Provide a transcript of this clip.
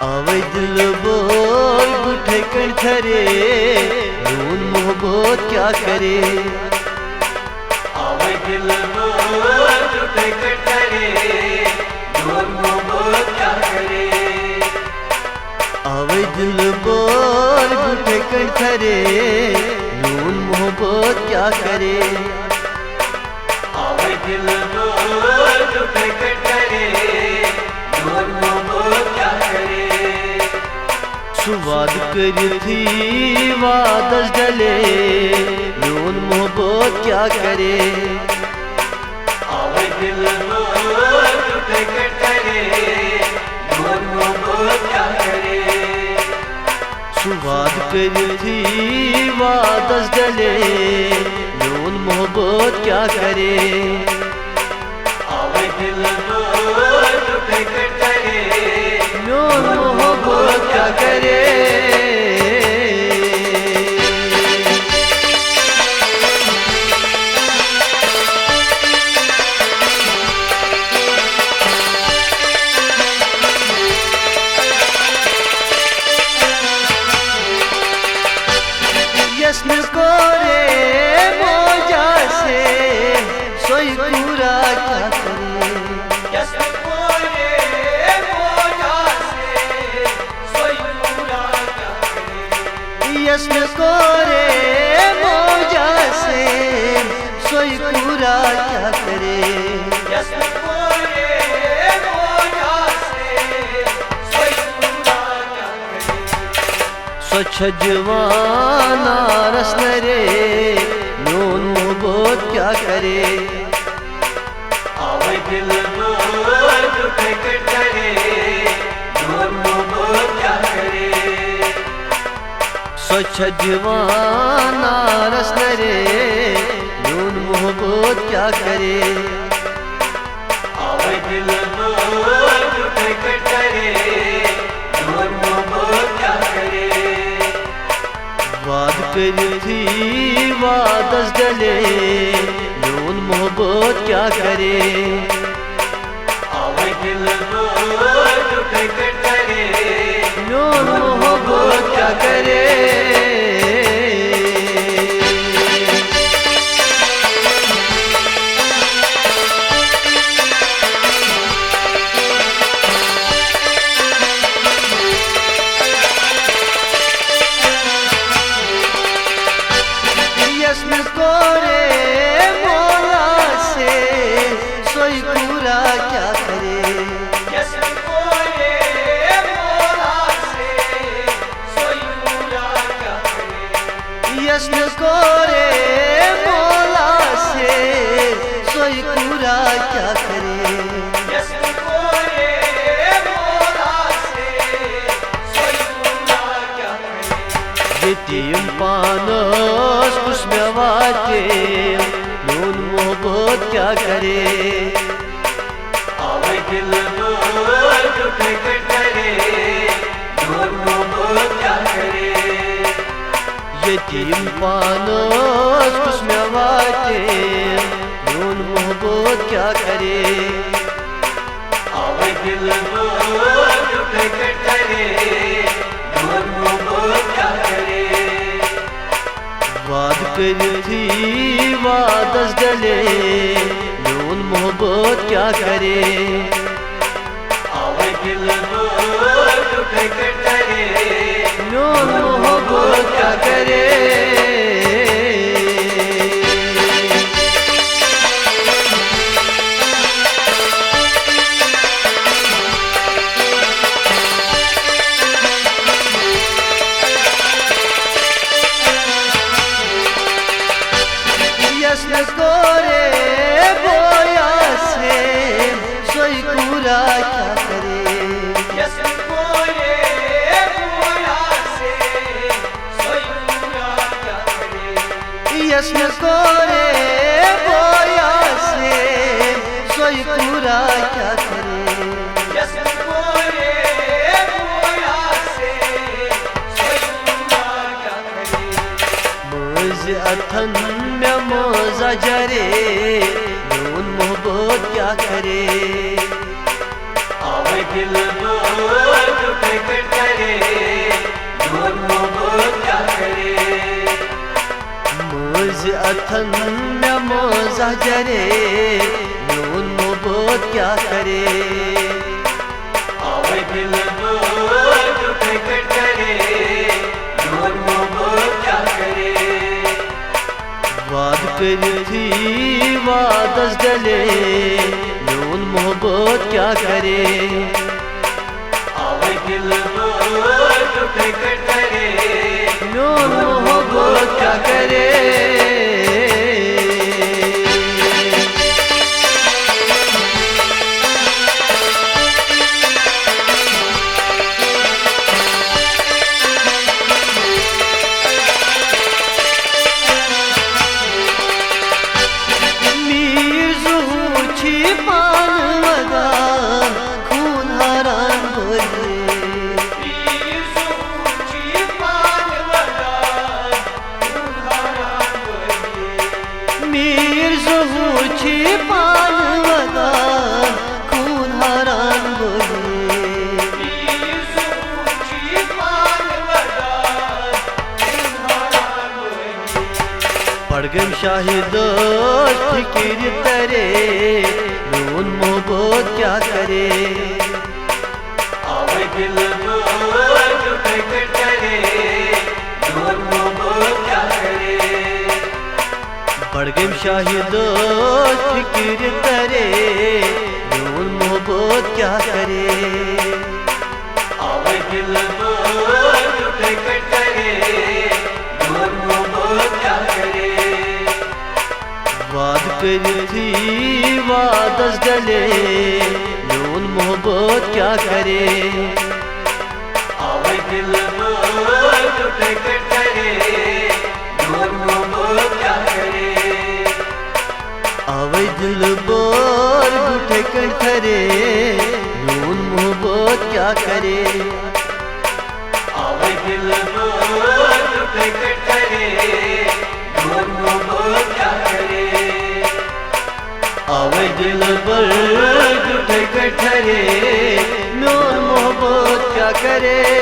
आवे दिल बोल बुठे कण थरे नून मोहब्बत क्या करे। आवे दिल बोल बुठे कण थरे नून मोहब्बत क्या करे। आवे दिल बोल बुठे कण थरे नून मोहब्बत क्या करे। आवे दिल बोल बुठे कण थरे नून मोहब्बत क्या करे। सुवाद करी थी वादस डले नून मोहब्बत क्या करे। आवे दिल बोल बुठे कण थरे नून मोहब्बत क्या करे। सुवाद करी थी वादस डले नून मोहब्बत क्या करे। आवे दिल बोल बुठे कण थरे नून मोहब्बत क्या करे। यस्न कोरे मौजा से सोई पूरा क्या करे। यस्न कोरे मौजा से सोई पूरा क्या करे। यस्न कोरे मौजा से सोई पूरा क्या करे। यस्न कोरे मौजा से सोई पूरा क्या करे। स्वच्छ जवाना रसन रे नून मोहब्बत क्या करे। आवे दिल बोल बुठे कण थरे नून मोहब्बत क्या करे। स्वच्छ जवाना रसन रे नून मोहब्बत क्या करे। आवे दिल बोल बुठे कण थरे नून मोहब्बत क्या करे। वाद करी थी वादस डले नून मोहब्बत क्या करे। आवे दिल बोल बुठे कण थरे नून मोहब्बत क्या करे। यस्न कोरे मौला से सोई पूरा क्या करे। यस्न कोरे मौला से सोई पूरा क्या करे। यस्न कोरे मौला से सोई पूरा क्या करे। यस्न कोरे मौला से सोई पूरा क्या करे। यतीम पानस उसमें वाते नून मोहब्बत क्या करे। आवे दिल बोल बुठे कण थरे नून मोहब्बत क्या करे। यतीम पानस उसमें वाते नून मोहब्बत क्या करे। आवे दिल बोल बुठे कण थरे नून मोहब्बत क्या करे। वाद करी थी वादस डले नून मोहब्बत क्या करे। आवे दिल बोल बुठे कण थरे नून मोहब्बत क्या करे। यस्न कोरे बोया से सोई पूरा क्या करे। यस्न कोरे बोया से सोई पूरा क्या करे। यस्न कोरे बोया से सोई पूरा क्या करे। यस्न कोरे बोया से सोई पूरा क्या करे। मुझ अथन में मौजा जरे नून मोहब्बत क्या करे। आवे दिल बोल बुठे टूटे करे नूर मोहब्बत क्या करे मोज अथन में मोजा जरे नून मोहब्बत क्या करे आवे दिल टूटे करे नूर मोहब्बत क्या करे वाद कर थी वादस डले नून मोहब्बत क्या करे आवे दिल टूटे करे नून मोहब्बत क्या करे पड़गम शाहिद फिक्र तरे नून मोहब्बत क्या करे आवे दिल टूटे करे नूर मोहब्बत क्या करे पड़गम शाहिद फिक्र तरे नून मोहब्बत क्या करे आवे दिल टूटे करे नूर मोहब्बत क्या करे वाद कर थी वादस डले नून मोहब्बत क्या करे आवे दिल टूटे करे नूर मोहब्बत क्या करे आवे दिल बोर गुठे कंठरे नून मोहब्बत क्या करे आवे दिल टूटे करे नूर मोहब्बत क्या करे आवे दिल पर गुठे कंठरे नून मोहब्बत क्या करे।